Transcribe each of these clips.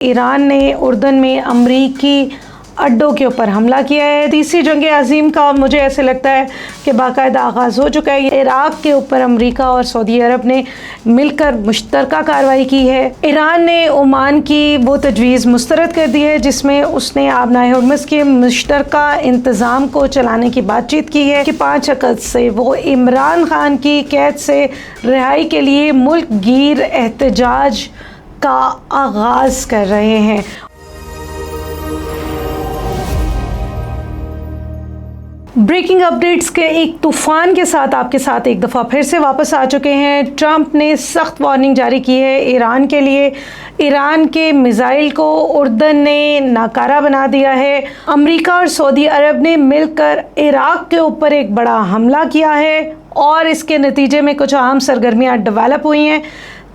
Iran ने उर्दन में अमरीकी अड्डों के ऊपर हमला किया है। तीसरी जंग अज़ीम का मुझे ऐसे लगता है कि बाकायदा आगाज़ हो चुका है। इराक़ के ऊपर अमेरिका और सऊदी अरब ने मिलकर मुश्तरका कार्रवाई की है। ईरान ने ओमान की वो तजवीज़ मुस्तरद कर दी है जिसमें उसने आबनाए हुर्मुज़ के मुश्तरका इंतज़ाम को चलाने की बातचीत की है कि 5 अगस्त से वो इमरान खान की कैद से रिहाई के लिए मुल्क गिर एहतजाज का आगाज़ कर रहे हैं। ब्रेकिंग अपडेट्स के एक तूफ़ान के साथ आपके साथ एक दफ़ा फिर से वापस आ चुके हैं। ट्रंप ने सख्त वार्निंग जारी की है ईरान के लिए। ईरान के मिसाइल को उर्दन ने नाकारा बना दिया है। अमेरिका और सऊदी अरब ने मिलकर इराक़ के ऊपर एक बड़ा हमला किया है और इसके नतीजे में कुछ अहम सरगर्मियाँ डेवलप हुई हैं।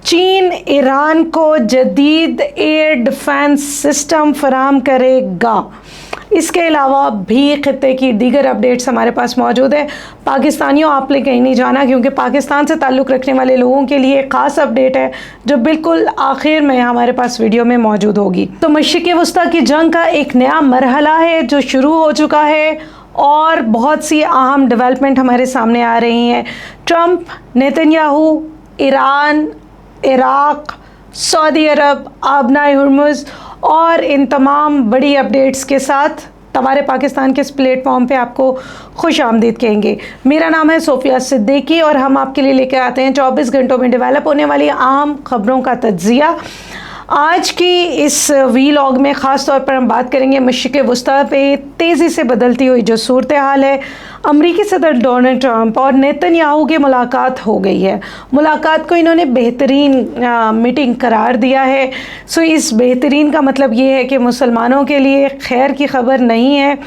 चीन ईरान को जदीद एयर डिफेंस सिस्टम फराहम करेगा। इसके अलावा भी खित्ते की दीगर अपडेट्स हमारे पास मौजूद है। पाकिस्तानियों, आपने कहीं नहीं जाना क्योंकि पाकिस्तान से ताल्लुक़ रखने वाले लोगों के लिए एक ख़ास अपडेट है जो बिल्कुल आखिर में हमारे पास वीडियो में मौजूद होगी। तो मशरिक़ वस्ता की जंग का एक नया मरहला है जो शुरू हो चुका है और बहुत सी अहम डेवलपमेंट हमारे सामने आ रही हैं। Trump, Netanyahu, Iran, Iraq, Saudi Arab, आबनाए हुर्मुज़ और इन तमाम बड़ी अपडेट्स के साथ तवारे पाकिस्तान के इस प्लेटफॉर्म पे आपको खुश आमदीद कहेंगे। मेरा नाम है सोफिया सिद्दीकी और हम आपके लिए लेकर आते हैं 24 घंटों में डेवलप होने वाली अहम खबरों का तज्ज़िया। आज की इस वीलॉग में ख़ास तौर पर हम बात करेंगे मशरिक़ वस्ता पे तेज़ी से बदलती हुई जो सूरत हाल है। अमरीकी सदर डोनाल्ड ट्रंप और नेतन्याहू की मुलाकात हो गई है। मुलाकात को इन्होंने बेहतरीन मीटिंग करार दिया है। सो इस बेहतरीन का मतलब ये है कि मुसलमानों के लिए खैर की खबर नहीं है।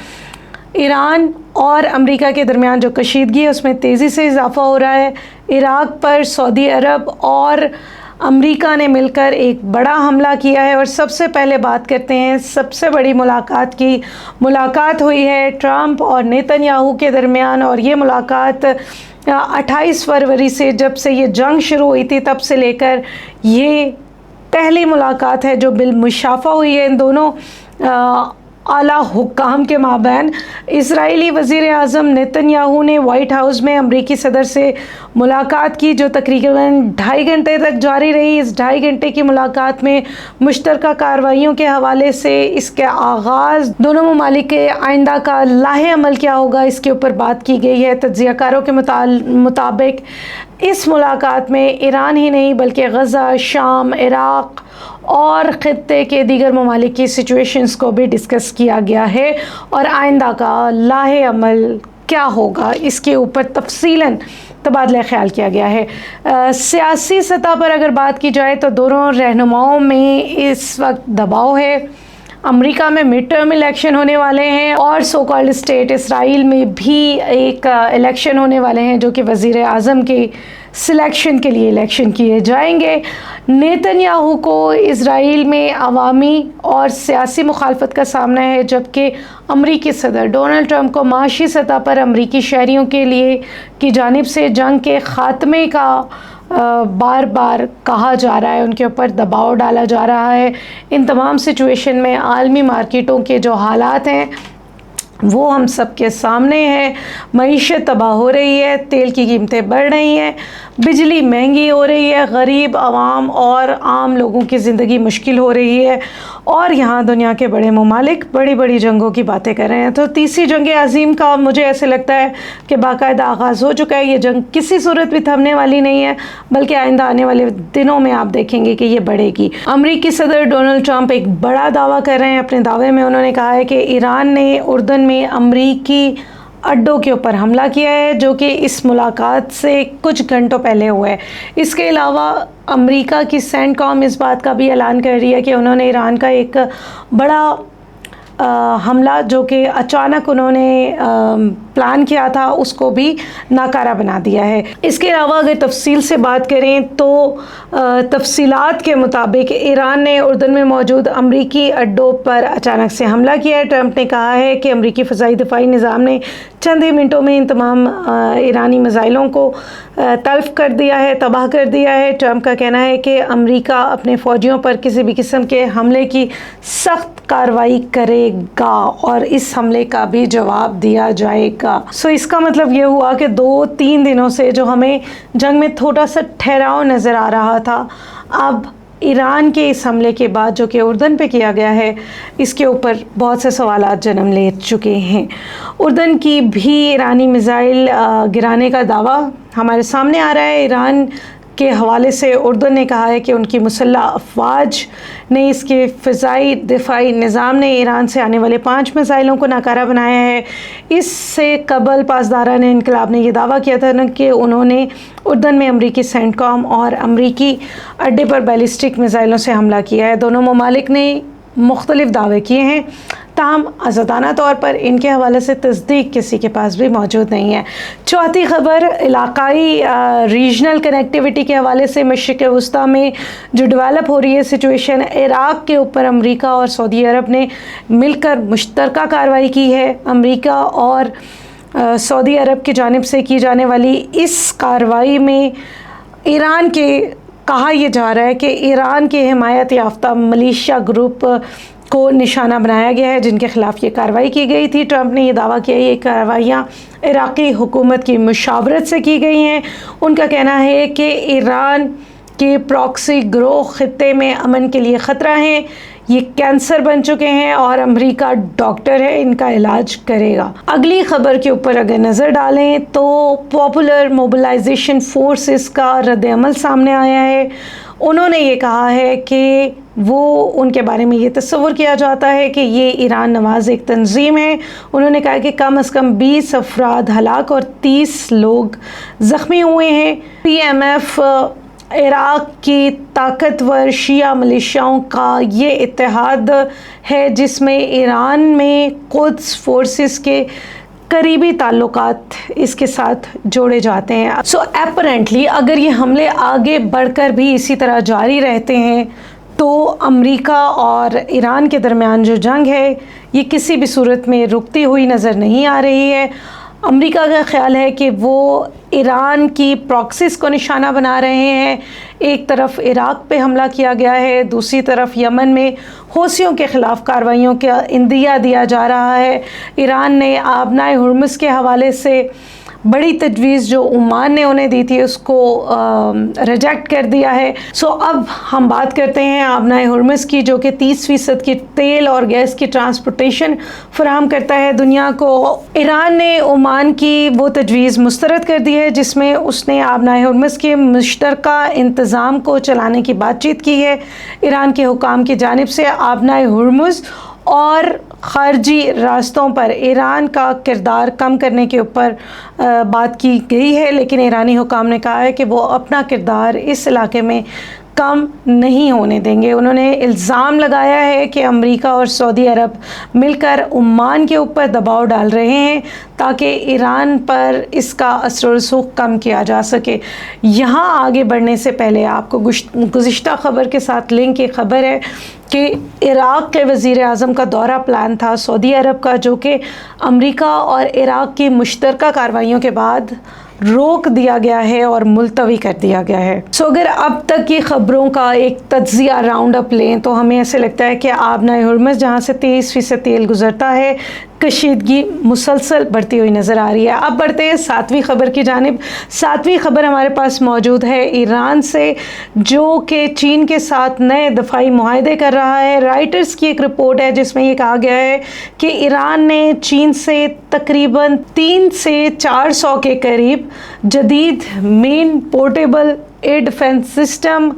ईरान और अमेरिका के दरमियान जो कशीदगी है उसमें तेज़ी से इजाफ़ा हो रहा है। इराक़ पर सऊदी अरब और अमेरिका ने मिलकर एक बड़ा हमला किया है और सबसे पहले बात करते हैं सबसे बड़ी मुलाकात की। मुलाकात हुई है ट्रंप और नेतन्याहू के दरमियान और ये मुलाकात 28 फरवरी से जब से ये जंग शुरू हुई थी तब से लेकर ये पहली मुलाकात है जो बिलमुशाफा हुई है इन दोनों आला हुक्काम के माबैन। इज़राइली वज़ीर आज़म नेतन्याहू ने वाइट हाउस में अमरीकी सदर से मुलाकात की जो तकरीबन 2.5 घंटे तक जारी रही। इस 2.5 घंटे की मुलाकात में मुश्तरका कार्रवाइयों के हवाले से इसके आगाज़, दोनों ममालिक के आइंदा का लाहे अमल क्या होगा, इसके ऊपर बात की गई है। तज्ज़ियाकारों के मुताबिक इस मुलाकात में ईरान ही नहीं बल्कि गज़ा, शाम, इराक़ और ख़ित्ते के दीगर ममालिक की सिचुएशंस को भी डिस्कस किया गया है और आइंदा का लाहे अमल क्या होगा इसके ऊपर तफसीलन तबादला ख्याल किया गया है। सियासी सतह पर अगर बात की जाए तो दोनों रहनुमाओं में इस वक्त दबाव है। अमेरिका में मिड टर्म इलेक्शन होने वाले हैं और सो कॉल्ड स्टेट इसराइल में भी एक इलेक्शन होने वाले हैं जो कि वज़ीर आज़म के सिलेक्शन के लिए इलेक्शन किए जाएंगे। नेतन्याहू को इज़राइल में अवामी और सियासी मुखालफत का सामना है जबकि अमरीकी सदर डोनाल्ड ट्रंप को माशी सतह पर अमरीकी शहरियों के लिए की जानिब से जंग के ख़ात्मे का बार बार कहा जा रहा है, उनके ऊपर दबाव डाला जा रहा है। इन तमाम सिचुएशन में आलमी मार्केटों के जो हालात हैं वो हम सब के सामने हैं। मईशत तबाह हो रही है, तेल की कीमतें बढ़ रही हैं, बिजली महंगी हो रही है, गरीब आवाम और आम लोगों की ज़िंदगी मुश्किल हो रही है और यहाँ दुनिया के बड़े ममालिक बड़ी बड़ी जंगों की बातें कर रहे हैं। तो तीसरी जंग अज़ीम का मुझे ऐसे लगता है कि बाकायदा आगाज़ हो चुका है। ये जंग किसी सूरत भी थमने वाली नहीं है बल्कि आइंदा आने वाले दिनों में आप देखेंगे कि ये बढ़ेगी। अमरीकी सदर डोनाल्ड ट्रंप एक बड़ा दावा कर रहे हैं। अपने दावे में उन्होंने कहा है कि ईरान ने उर्दन में अमरीकी अड्डों के ऊपर हमला किया है जो कि इस मुलाकात से कुछ घंटों पहले हुआ है। इसके अलावा अमेरिका की सेंटकॉम इस बात का भी ऐलान कर रही है कि उन्होंने ईरान का एक बड़ा हमला जो कि अचानक उन्होंने प्लान किया था उसको भी नाकारा बना दिया है। इसके अलावा अगर तफसील से बात करें तो तफसीलात के मुताबिक ईरान ने उर्दन में मौजूद अमरीकी अड्डों पर अचानक से हमला किया है। ट्रंप ने कहा है कि अमरीकी फ़ज़ाई दिफ़ाई निज़ाम ने चंद ही मिनटों में इन तमाम ईरानी मिसाइलों को तल्फ कर दिया है, तबाह कर दिया है। ट्रंप का कहना है कि अमेरिका अपने फ़ौजियों पर किसी भी किस्म के हमले की सख्त कार्रवाई करेगा और इस हमले का भी जवाब दिया जाएगा। सो इसका मतलब ये हुआ कि 2-3 दिनों से जो हमें जंग में थोड़ा सा ठहराव नज़र आ रहा था, अब ईरान के इस हमले के बाद जो कि उर्दन पे किया गया है, इसके ऊपर बहुत से सवालात जन्म ले चुके हैं। उर्दन की भी ईरानी मिसाइल गिराने का दावा हमारे सामने आ रहा है। ईरान के हवाले से उर्दन ने कहा है कि उनकी मुसल्लह अफवाज ने इसके फ़िज़ाई दिफ़ाई निज़ाम ने ईरान से आने वाले 5 मिसाइलों को नाकारा बनाया है। इससे कबल पासदारान इनकलाब ने यह दावा किया था कि उन्होंने उर्दन में अमरीकी सेंटकॉम और अमरीकी अड्डे पर बैलिस्टिक मिसाइलों से हमला किया है। दोनों ममालिक ने मुख्तलिफ दावे किए हैं, ताहम आज़ादाना तौर पर इनके हवाले से तस्दीक किसी के पास भी मौजूद नहीं है। चौथी खबर इलाकाई रीजनल कनेक्टिविटी के हवाले से मशरिक़ वस्ता में जो डेवलप हो रही है सिचुएशन, इराक़ के ऊपर अमेरिका और सऊदी अरब ने मिलकर मुश्तरका कार्रवाई की है। अमेरिका और सऊदी अरब की जानिब से की जाने वाली इस कार्रवाई में ईरान के कहा यह जा रहा है कि ईरान के हिमायत याफ्ता मलीशिया ग्रुप को निशाना बनाया गया है, जिनके ख़िलाफ़ ये कार्रवाई की गई थी। ट्रंप ने यह दावा किया ये कार्रवाइयाँ इराक़ी हुकूमत की मुशावरत से की गई हैं। उनका कहना है कि ईरान के प्रॉक्सी ग्रोह ख़ित्ते में अमन के लिए ख़तरा हैं, ये कैंसर बन चुके हैं और अमेरिका डॉक्टर है, इनका इलाज करेगा। अगली खबर के ऊपर अगर नज़र डालें तो पॉपुलर मोबिलाइजेशन फोर्सेस का रद्द-ए-अमल सामने आया है। उन्होंने ये कहा है कि वो उनके बारे में ये तस्वुर किया जाता है कि ये ईरान नवाज़ एक तंजीम है। उन्होंने कहा कि कम अज़ कम 20 अफराद हलाक और 30 लोग ज़ख्मी हुए हैं। PMF इराक़ की ताकतवर शिया मिलिशियाओं का ये इत्तेहाद है जिसमें ईरान में कुद्स फोर्सेस के करीबी ताल्लुकात इसके साथ जोड़े जाते हैं। सो एपरेंटली अगर ये हमले आगे बढ़कर भी इसी तरह जारी रहते हैं तो अमेरिका और ईरान के दरमियान जो जंग है ये किसी भी सूरत में रुकती हुई नज़र नहीं आ रही है। अमेरिका का ख्याल है कि वो ईरान की प्रॉक्सीज को निशाना बना रहे हैं। एक तरफ इराक़ पे हमला किया गया है, दूसरी तरफ यमन में हौसियों के ख़िलाफ़ कार्रवाइयों का इंदिया दिया जा रहा है। ईरान ने आबनाए हुर्मुज़ के हवाले से बड़ी तजवीज़ जो ओमान ने उन्हें दी थी उसको रिजेक्ट कर दिया है। सो अब हम बात करते हैं आबनाए हुर्मुज़ की, जो कि 30% की तेल और गैस की ट्रांसपोर्टेशन फराहम करता है दुनिया को। ईरान ने ओमान की वो तजवीज़ मुस्तरद कर दी है जिसमें उसने आबनाए हुर्मुज़ के मुश्तरका इंतज़ाम को चलाने की बातचीत की है। ईरान के हुकाम की जानिब से आबनाए हुर्मुज़ और ख़ारजी रास्तों पर ईरान का किरदार कम करने के ऊपर बात की गई है, लेकिन ईरानी हुकाम ने कहा है कि वो अपना किरदार इस इलाके में कम नहीं होने देंगे। उन्होंने इल्ज़ाम लगाया है कि अमेरिका और सऊदी अरब मिलकर ओमान के ऊपर दबाव डाल रहे हैं ताकि ईरान पर इसका असर रसूख कम किया जा सके। यहाँ आगे बढ़ने से पहले आपको गुज़िश्ता ख़बर के साथ लिंक की ख़बर है कि इराक़ के वज़ीर आज़म का दौरा प्लान था सऊदी अरब का, जो कि अमेरिका और इराक़ की मुश्तरका कार्रवाइयों के बाद रोक दिया गया है और मुलतवी कर दिया गया है। सो अगर अब तक की ख़बरों का एक तज्ज़िया राउंड अप लें तो हमें ऐसे लगता है कि आबनाए हुर्मुज़ जहाँ से 23% तेल गुज़रता है, कशीदगी मुसलसल बढ़ती हुई नज़र आ रही है। अब बढ़ते हैं 7वीं ख़बर की जानिब। 7वीं ख़बर हमारे पास मौजूद है ईरान से, जो कि चीन के साथ नए दफ़ाई मुआहदे कर रहा है। राइटर्स की एक रिपोर्ट है जिसमें ये कहा गया है कि ईरान ने चीन से तकरीबन 300 से 400 के करीब जदीद main portable air defence system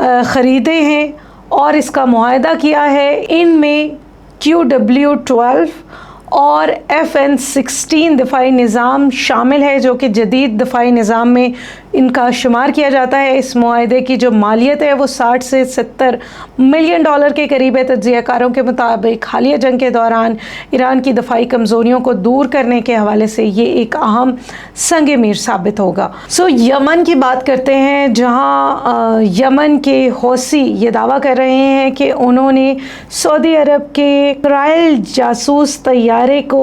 ख़रीदे हैं और इसका मुआहदा किया है। इनमें QW-12 और FN-16 दफ़ाई निज़ाम शामिल है, जो कि जदीद दफ़ाई निज़ाम में इनका शुमार किया जाता है। इस मुआहदे की जो मालियत है वो 60 से 70 मिलियन डॉलर के करीब है। तज्ज़ियाकारों के मुताबिक हालिया जंग के दौरान ईरान की दफ़ाई कमज़ोरियों को दूर करने के हवाले से ये एक अहम संग मीर साबित होगा। सो यमन की बात करते हैं, जहाँ यमन के हौसी ये दावा कर रहे हैं कि उन्होंने सऊदी अरब के इसराइल जासूस तैयारे को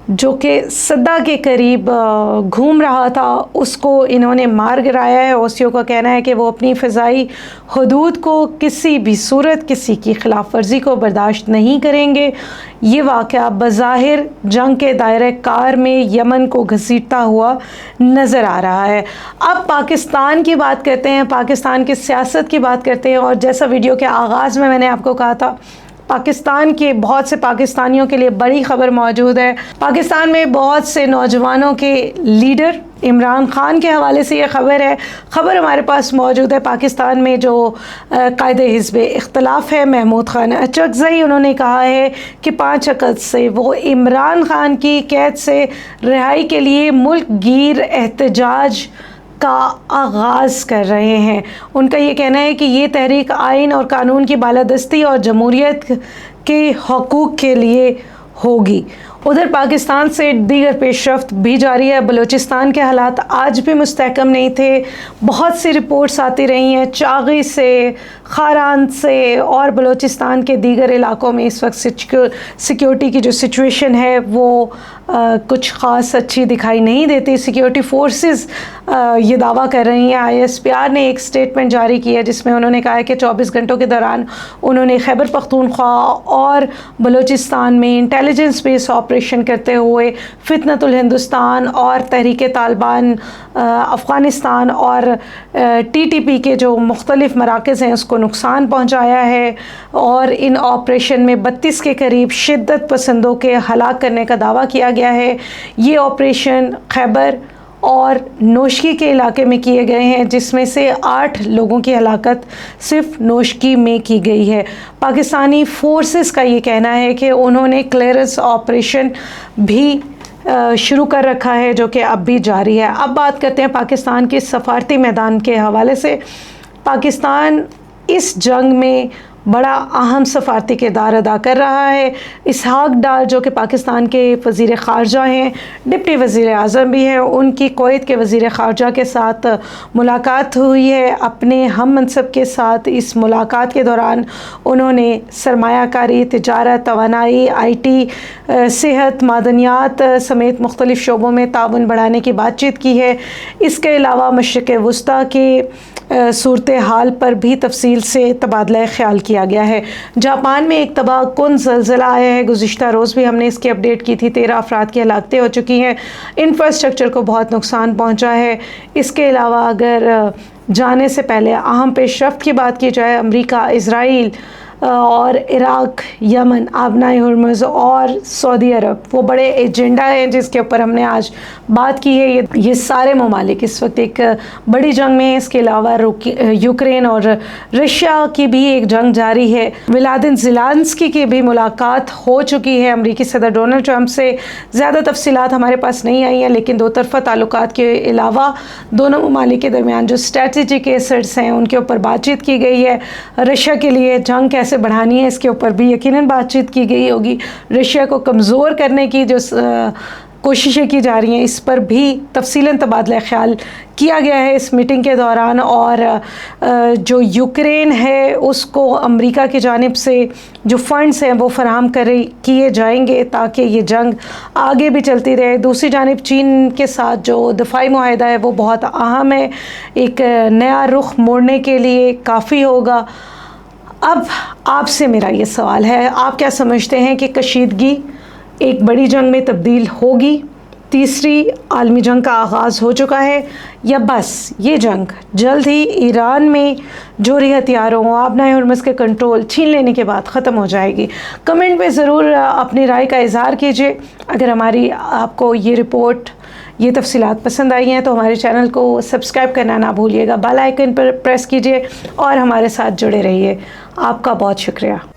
جو کہ صدا کے قریب گھوم رہا تھا اس کو انہوں نے مار گرایا ہے۔ اوسیو کا کہنا ہے کہ وہ اپنی فضائی حدود کو کسی بھی صورت کسی کی خلاف ورزی کو برداشت نہیں کریں گے۔ یہ واقعہ بظاہر جنگ کے دائرہ کار میں یمن کو گھسیٹتا ہوا نظر آ رہا ہے۔ اب پاکستان کی بات کرتے ہیں، پاکستان کی سیاست کی بات کرتے ہیں، اور جیسا ویڈیو کے آغاز میں نے آپ کو کہا تھا، پاکستان کے بہت سے پاکستانیوں کے لیے بڑی خبر موجود ہے۔ پاکستان میں بہت سے نوجوانوں کے لیڈر عمران خان کے حوالے سے یہ خبر ہمارے پاس موجود ہے۔ پاکستان میں جو قائد حزب اختلاف ہے محمود خان اچکزئی، انہوں نے کہا ہے کہ 5 اگست سے وہ عمران خان کی قید سے رہائی کے لیے ملک گیر احتجاج کا آغاز کر رہے ہیں۔ ان کا یہ کہنا ہے کہ یہ تحریک آئین اور قانون کی بالادستی اور جمہوریت کے حقوق کے لیے ہوگی۔ ادھر پاکستان سے دیگر پیش رفت بھی جاری ہے۔ بلوچستان کے حالات آج بھی مستحکم نہیں تھے، بہت سی رپورٹس آتی رہی ہیں چاغی سے، خاران سے اور بلوچستان کے دیگر علاقوں میں اس وقت سیکیورٹی کی جو سچویشن ہے وہ کچھ خاص اچھی دکھائی نہیں دیتی۔ سیکیورٹی فورسز یہ دعویٰ کر رہی ہیں، ISPR نے ایک سٹیٹمنٹ جاری کی ہے جس میں انہوں نے کہا ہے کہ 24 گھنٹوں کے دوران انہوں نے خیبر پختونخوا اور بلوچستان میں انٹیلیجنس بیس آپریشن کرتے ہوئے فتنۃ الہندوستان اور تحریک طالبان افغانستان اور TTP کے جو مختلف مراکز ہیں اس کو نقصان پہنچایا ہے، اور ان آپریشن میں 32 کے قریب شدت پسندوں کے ہلاک کرنے کا دعویٰ کیا گیا ہے۔ یہ آپریشن خیبر اور نوشکی کے علاقے میں کیے گئے ہیں، جس میں سے 8 لوگوں کی ہلاکت صرف نوشکی میں کی گئی ہے۔ پاکستانی فورسز کا یہ کہنا ہے کہ انہوں نے کلیئرنس آپریشن بھی شروع کر رکھا ہے جو کہ اب بھی جاری ہے۔ اب بات کرتے ہیں پاکستان کے سفارتی میدان کے حوالے سے۔ پاکستان اس جنگ میں بڑا اہم سفارتی کردار ادا کر رہا ہے۔ اسحاق ڈار جو کہ پاکستان کے وزیر خارجہ ہیں، ڈپٹی وزیر اعظم بھی ہیں، ان کی کویت کے وزیر خارجہ کے ساتھ ملاقات ہوئی ہے۔ اپنے ہم منصب کے ساتھ اس ملاقات کے دوران انہوں نے سرمایہ کاری، تجارت، توانائی، IT، صحت، معدنیات سمیت مختلف شعبوں میں تعاون بڑھانے کی بات چیت کی ہے۔ اس کے علاوہ مشرق وسطیٰ کے صورتحال پر بھی تفصیل سے تبادلہ خیال کیا گیا ہے۔ جاپان میں ایک تباہ کن زلزلہ آیا ہے، گزشتہ روز بھی ہم نے اس کی اپڈیٹ کی تھی، 13 افراد کی ہلاکتیں ہو چکی ہیں، انفراسٹرکچر کو بہت نقصان پہنچا ہے۔ اس کے علاوہ اگر جانے سے پہلے اہم پیش رفت کی بات کی جائے، امریکہ، اسرائیل اور عراق، یمن، آبنائے ہرمز اور سعودی عرب وہ بڑے ایجنڈا ہیں جس کے اوپر ہم نے آج بات کی ہے۔ یہ سارے ممالک اس وقت ایک بڑی جنگ میں ہیں۔ اس کے علاوہ یوکرین اور رشیا کی بھی ایک جنگ جاری ہے۔ ولادن زیلانسکی کی بھی ملاقات ہو چکی ہے امریکی صدر ڈونلڈ ٹرمپ سے۔ زیادہ تفصیلات ہمارے پاس نہیں آئی ہیں، لیکن دو طرفہ تعلقات کے علاوہ دونوں ممالک کے درمیان جو اسٹریٹجک ایسٹس ہیں ان کے اوپر بات چیت کی گئی ہے۔ رشیا کے لیے جنگ کیسے بڑھانی ہے اس کے اوپر بھی یقیناً بات چیت کی گئی ہوگی۔ رشیا کو کمزور کرنے کی جو کوششیں کی جا رہی ہیں اس پر بھی تفصیلاً تبادلہ خیال کیا گیا ہے اس میٹنگ کے دوران، اور جو یوکرین ہے اس کو امریکہ کی جانب سے جو فنڈز ہیں وہ فراہم کیے جائیں گے تاکہ یہ جنگ آگے بھی چلتی رہے۔ دوسری جانب چین کے ساتھ جو دفاعی معاہدہ ہے وہ بہت اہم ہے، ایک نیا رخ موڑنے کے لیے کافی ہوگا۔ اب آپ سے میرا یہ سوال ہے، آپ کیا سمجھتے ہیں کہ کشیدگی ایک بڑی جنگ میں تبدیل ہوگی؟ تیسری عالمی جنگ کا آغاز ہو چکا ہے، یا بس یہ جنگ جلد ہی ایران میں جوہری ہتھیاروں، آبنائے ہرمز کے کنٹرول چھین لینے کے بعد ختم ہو جائے گی؟ کمنٹ میں ضرور اپنی رائے کا اظہار کیجیے۔ اگر آپ کو یہ رپورٹ، یہ تفصیلات پسند آئی ہیں تو ہمارے چینل کو سبسکرائب کرنا نہ بھولیے گا، بیل آئیکن پر پریس کیجیے اور ہمارے ساتھ جڑے رہیے۔ آپ کا بہت شکریہ۔